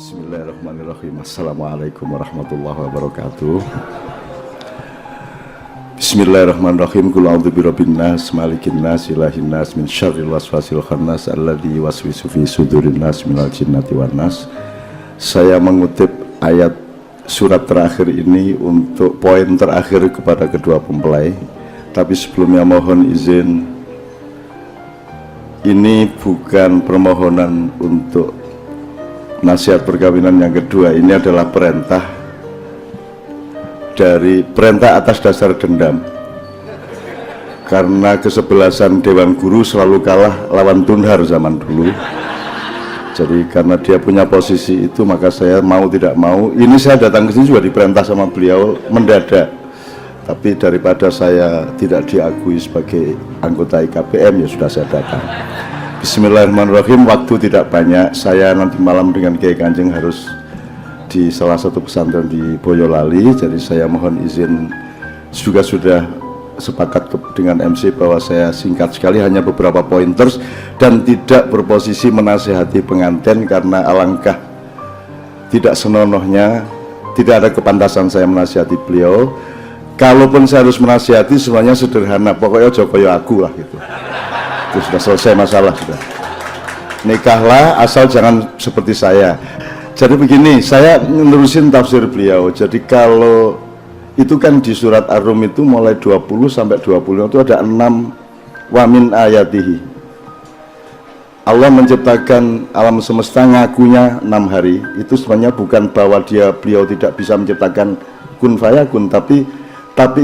Bismillahirrahmanirrahim. Assalamualaikum warahmatullahi wabarakatuh. Bismillahirrahmanirrahim. Qul a'udzu birabbin nas, malikin nas, ilahin nas, min syarril waswasil khannas alladzi yuwaswisu fi sudurin nas minal jinnati wan nas. Saya mengutip ayat surat terakhir ini untuk poin terakhir kepada kedua mempelai. Tapi sebelumnya mohon izin, ini bukan permohonan untuk nasihat perkawinan yang kedua. Ini adalah perintah atas dasar dendam, karena kesebelasan Dewan Guru selalu kalah lawan Tunhar zaman dulu. Jadi karena dia punya posisi itu, maka saya mau tidak mau, ini saya datang ke sini juga diperintah sama beliau mendadak. Tapi daripada saya tidak diakui sebagai anggota IKPM, ya sudah saya datang. Bismillahirrahmanirrahim. Waktu tidak banyak, saya nanti malam dengan Kiai Kanjeng harus di salah satu pesantren di Boyolali. Jadi saya mohon izin, juga sudah sepakat dengan MC bahwa saya singkat sekali, hanya beberapa pointers, dan tidak berposisi menasihati pengantin, karena alangkah tidak senonohnya, tidak ada kepantasan saya menasihati beliau. Kalaupun saya harus menasihati, semuanya sederhana, pokoknya Jokowi aku lah gitu. Itu sudah selesai masalah, sudah. Nikahlah asal jangan seperti saya. Jadi begini, saya menerusin tafsir beliau. Jadi kalau itu kan di surat Ar-Rum itu mulai 20 sampai 25 itu ada 6 wamin ayatihi. Allah menciptakan alam semesta, ngakunya 6 hari. Itu sebenarnya bukan bahwa beliau tidak bisa menciptakan kun fayakun, tapi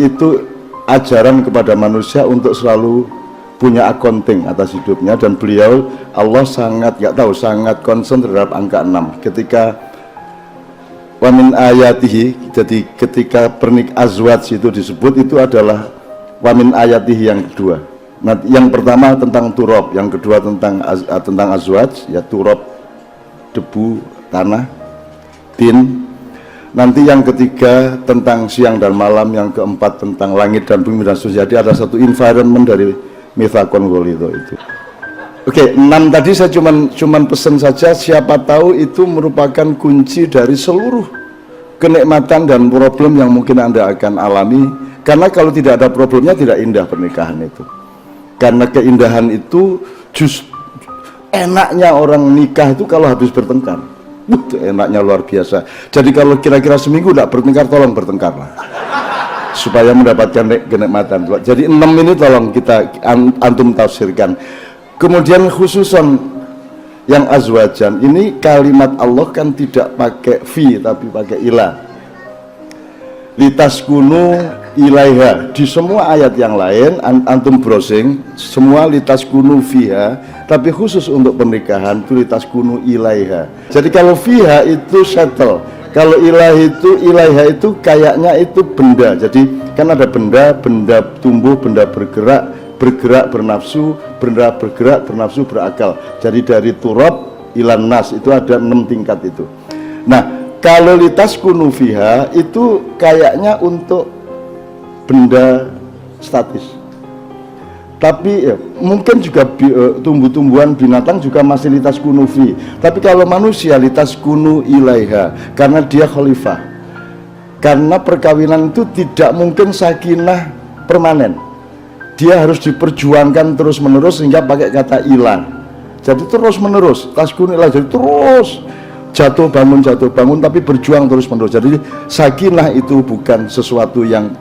itu ajaran kepada manusia untuk selalu punya accounting atas hidupnya. Dan beliau, Allah sangat sangat concern terhadap angka 6 ketika wamin ayatihi. Jadi ketika pernik azwaj itu disebut, itu adalah wamin ayatihi yang kedua. Nah, yang pertama tentang turab, yang kedua tentang azwaj, ya turab debu tanah, tin. Nanti yang ketiga tentang siang dan malam, yang keempat tentang langit dan bumi dan seterusnya. Jadi ada satu environment dari Mithaqon Ghalidho itu. Oke, 6 tadi saya cuman pesan saja, siapa tahu itu merupakan kunci dari seluruh kenikmatan dan problem yang mungkin Anda akan alami. Karena kalau tidak ada problemnya, tidak indah pernikahan itu. Karena keindahan itu enaknya orang nikah itu kalau habis bertengkar. Itu enaknya luar biasa. Jadi kalau kira-kira seminggu tidak bertengkar, tolong bertengkarlah supaya mendapatkan kenikmatan. Jadi 6 ini tolong kita antum tafsirkan. Kemudian khususan yang azwajan ini, kalimat Allah kan tidak pakai fi tapi pakai ila. Litaskunu ilaiha. Di semua ayat yang lain antum browsing, semua litaskunu fiha, tapi khusus untuk pernikahan itu litaskunu ilaiha. Jadi kalau fiha itu settle, kalau ilaiha itu kayaknya itu benda. Jadi kan ada benda tumbuh, benda bergerak bernafsu, benda bergerak bernafsu berakal. Jadi dari turab ilan nas itu ada 6 tingkat itu. Nah, kalau litaskunu fiha itu kayaknya untuk benda statis. Tapi ya, mungkin juga tumbuh-tumbuhan, binatang juga masih litaskunu fi. Tapi kalau manusia litaskunu ilaiha, karena dia khalifah. Karena perkawinan itu tidak mungkin sakinah permanen. Dia harus diperjuangkan terus-menerus, sehingga pakai kata ilah. Jadi terus-menerus, taskunu ilah, jadi terus jatuh bangun, tapi berjuang terus-menerus. Jadi sakinah itu bukan sesuatu yang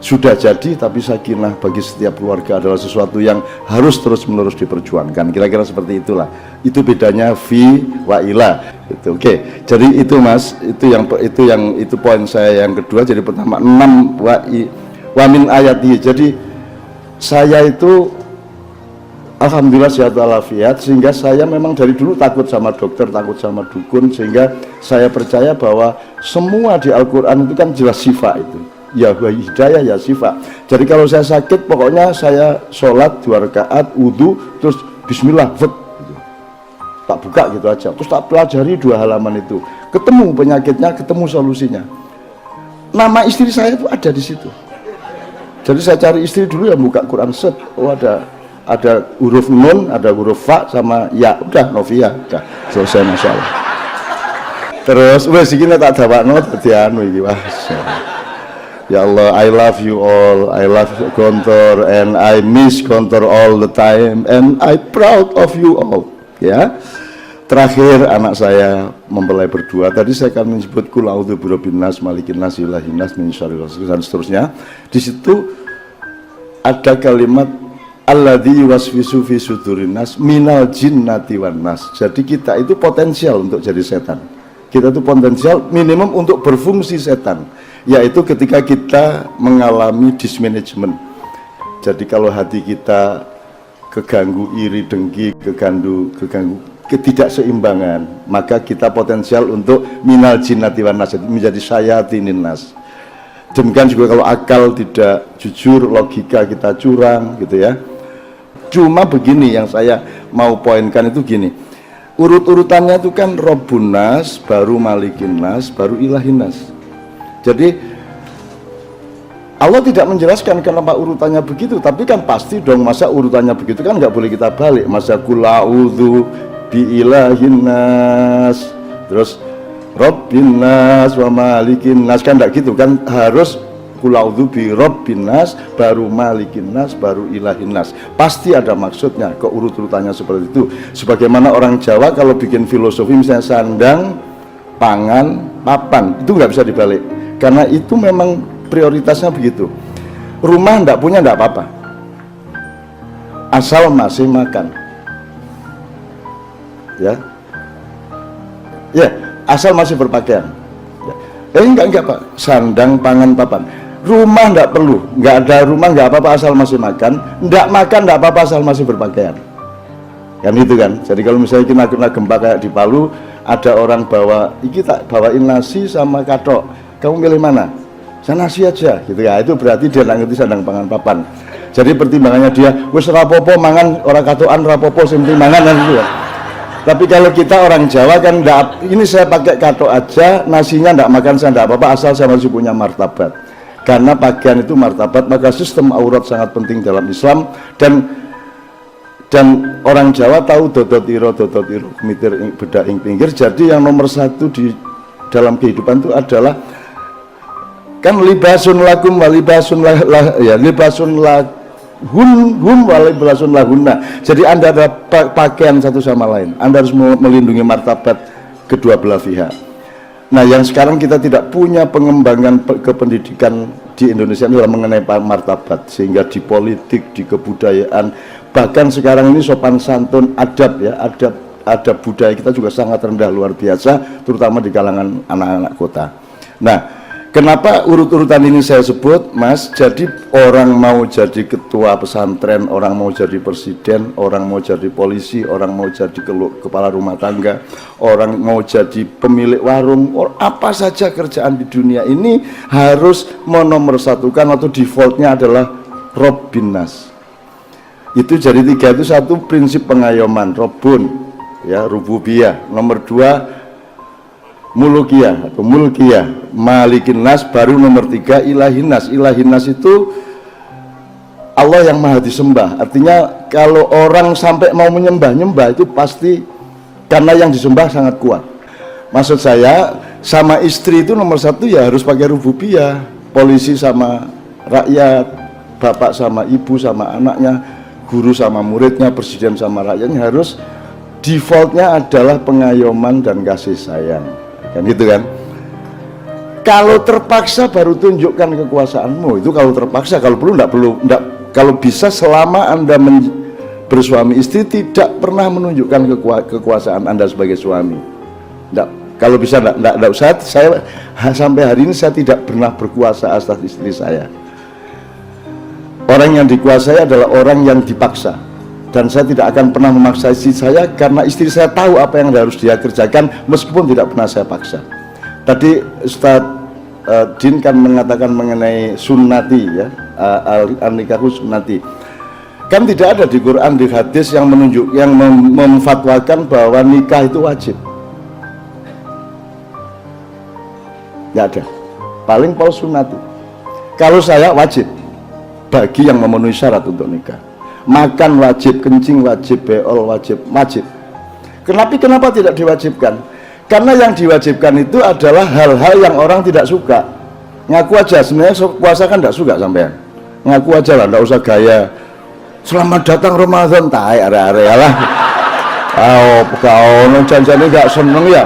sudah jadi, tapi sakinah bagi setiap keluarga adalah sesuatu yang harus terus-menerus diperjuangkan. Kira-kira seperti itulah. Itu bedanya fi wa ila. Itu oke. Jadi itu Mas, itu poin saya yang kedua. Jadi pertama 6 wa min ayati. Jadi saya itu alhamdulillah sehat walafiat, sehingga saya memang dari dulu takut sama dokter, takut sama dukun, sehingga saya percaya bahwa semua di Al-Qur'an itu kan jelas sifat itu. Ya hidayah ya sifat. Jadi kalau saya sakit, pokoknya saya sholat 2 rakaat, wudhu, terus bismillah, gitu. Tak buka gitu aja, terus tak pelajari 2 halaman itu, ketemu penyakitnya, ketemu solusinya. Nama istri saya itu ada di situ. Jadi saya cari istri dulu, ya buka Quran set, oh ada huruf nun, ada huruf fa sama ya, udah Novia, udah selesai masalah. Terus wes iki nek tak dawakno dadi anu iki wah. Ya Allah, I love you all, I love Gontor and I miss Gontor all the time and I proud of you all. Ya. Terakhir anak saya mempelai berdua. Tadi saya akan menyebut kul a'udzu birabbin nas, malikin nas, ilahin nas, min syarril waswas dan seterusnya. Di situ ada kalimat alladzi yuwaswisu fi sudurin nas minal jinnati wan nas. Jadi kita itu potensial untuk jadi setan. Kita itu potensial minimum untuk berfungsi setan, yaitu ketika kita mengalami dismanagement. Jadi kalau hati kita keganggu iri dengki, keganggu ketidakseimbangan, maka kita potensial untuk minal jinnati wan nas, menjadi syayatinin nas. Demikian juga kalau akal tidak jujur, logika kita curang gitu ya. Cuma begini yang saya mau poinkan itu gini, urut-urutannya itu kan Rabbun nas, baru Malikin nas, baru Ilahin nas. Jadi Allah tidak menjelaskan kenapa urutannya begitu, tapi kan pasti dong, masa urutannya begitu kan nggak boleh kita balik. Masa kul a'udzu bi ilahin nas, terus Rabbin nas wa Malikin nas, kan enggak gitu kan, harus kul a'udzu bi Rabbin nas, baru Malikin nas, baru Ilahin nas. Pasti ada maksudnya kok urut-urutannya seperti itu. Sebagaimana orang Jawa kalau bikin filosofi misalnya sandang, pangan, papan, itu nggak bisa dibalik. Karena itu memang prioritasnya begitu. Rumah enggak punya enggak apa-apa, asal masih makan. Ya, asal masih berpakaian. Enggak Pak, sandang, pangan, papan. Rumah enggak perlu, enggak ada rumah enggak apa-apa asal masih makan. Enggak makan enggak apa-apa asal masih berpakaian. Kan itu kan. Jadi kalau misalnya kita kena gempa kayak di Palu, ada orang bawa, iki tak bawain nasi sama katok. Kamu milih mana? Saya nasi aja gitu ya. Itu berarti dia enggak ngerti sandang, pangan, papan. Jadi pertimbangannya dia, wis rapopo mangan ora katokan rapopo sing penting mangan kan gitu ya. Tapi kalau kita orang Jawa kan enggak, ini saya pakai katok aja, nasinya enggak makan saya enggak apa-apa asal saya masih punya martabat. Karena pakaian itu martabat, maka sistem aurat sangat penting dalam Islam. Dan orang Jawa tahu dodot iro kemitir bedak ing pinggir. Jadi yang nomor satu di dalam kehidupan itu adalah kan libasun lakum wa libasun libasun hum wa libasun lahunna. Jadi Anda ada pakaian satu sama lain. Anda harus melindungi martabat kedua belah pihak. Nah, yang sekarang kita tidak punya pengembangan kependidikan di Indonesia adalah mengenai martabat, sehingga di politik, di kebudayaan, bahkan sekarang ini sopan santun, adab ya, adab budaya kita juga sangat rendah luar biasa, terutama di kalangan anak-anak kota. Nah, kenapa urut-urutan ini saya sebut, Mas? Jadi orang mau jadi ketua pesantren, orang mau jadi presiden, orang mau jadi polisi, orang mau jadi kepala rumah tangga, orang mau jadi pemilik warung, apa saja kerjaan di dunia ini harus menomorsatukan atau defaultnya adalah Rabbin nas. Itu jadi tiga itu, satu prinsip pengayoman, Rabbun ya, rububiyah. Nomor dua mulkiyah atau mulkiyah, Malikin nas, baru nomor tiga Ilahin nas. Ilahin nas itu Allah yang maha disembah. Artinya kalau orang sampai mau menyembah itu pasti karena yang disembah sangat kuat. Maksud saya, sama istri itu nomor satu ya harus pakai rububiyah. Polisi sama rakyat, bapak sama ibu sama anaknya, guru sama muridnya, presiden sama rakyatnya, harus defaultnya adalah pengayoman dan kasih sayang. Kan gitu kan. Kalau terpaksa baru tunjukkan kekuasaanmu. Itu kalau terpaksa, kalau perlu enggak perlu, kalau bisa selama Anda bersuami istri tidak pernah menunjukkan kekuasaan Anda sebagai suami. Enggak, kalau bisa enggak usah. Saya sampai hari ini saya tidak pernah berkuasa atas istri saya. Orang yang dikuasai adalah orang yang dipaksa. Dan saya tidak akan pernah memaksa istri saya, karena istri saya tahu apa yang harus dia kerjakan meskipun tidak pernah saya paksa. Tadi Ustaz Din kan mengatakan mengenai sunnati ya, al-nikahu sunnati. Kan tidak ada di Quran, di hadis yang memfatwakan bahwa nikah itu wajib. Nggak ada. Paling pol sunnati. Kalau saya wajib bagi yang memenuhi syarat untuk nikah. Makan wajib, kencing wajib, beol wajib. Kenapa tidak diwajibkan? Karena yang diwajibkan itu adalah hal-hal yang orang tidak suka. Ngaku aja, sebenarnya puasa kan tidak suka sampean. Ngaku aja lah, tidak usah gaya. Selamat datang Ramadan, tai area-area lah. Kau janjiannya nggak seneng ya?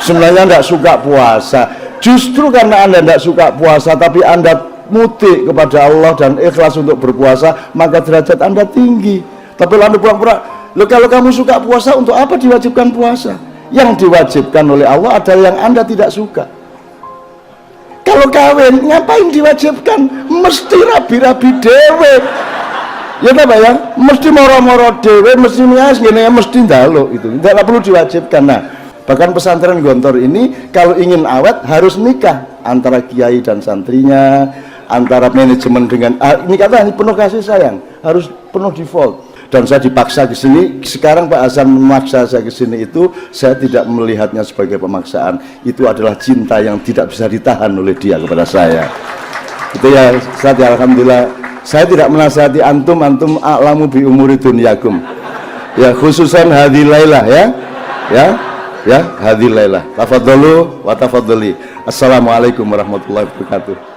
Sebenarnya nggak suka puasa. Justru karena Anda tidak suka puasa, tapi Anda muti kepada Allah dan ikhlas untuk berpuasa, maka derajat Anda tinggi. Tapi lalu pura-pura, kalau kamu suka puasa, untuk apa diwajibkan puasa? Yang diwajibkan oleh Allah adalah yang Anda tidak suka. Kalau kawin, ngapain diwajibkan? Mesti rabi-rabi dewe. Ya tak ya? Mesti moro-moro dewe, mesti nias gini, mesti ndalo itu. Tidak perlu diwajibkan. Nah, bahkan pesantren Gontor ini kalau ingin awet harus nikah antara kiai dan santrinya, antara manajemen dengan ini kata penuh kasih sayang, harus penuh default. Dan saya dipaksa ke sini. Sekarang Pak Hasan memaksa saya ke sini, itu saya tidak melihatnya sebagai pemaksaan. Itu adalah cinta yang tidak bisa ditahan oleh dia kepada saya. Itu ya, saya alhamdulillah. Saya tidak menasihati antum a'lamu bi umuri dunyakum. Ya, khususan hadhil lailah ya, hadhil lailah. Tafadhalu wa tafadhali. Assalamualaikum warahmatullahi wabarakatuh.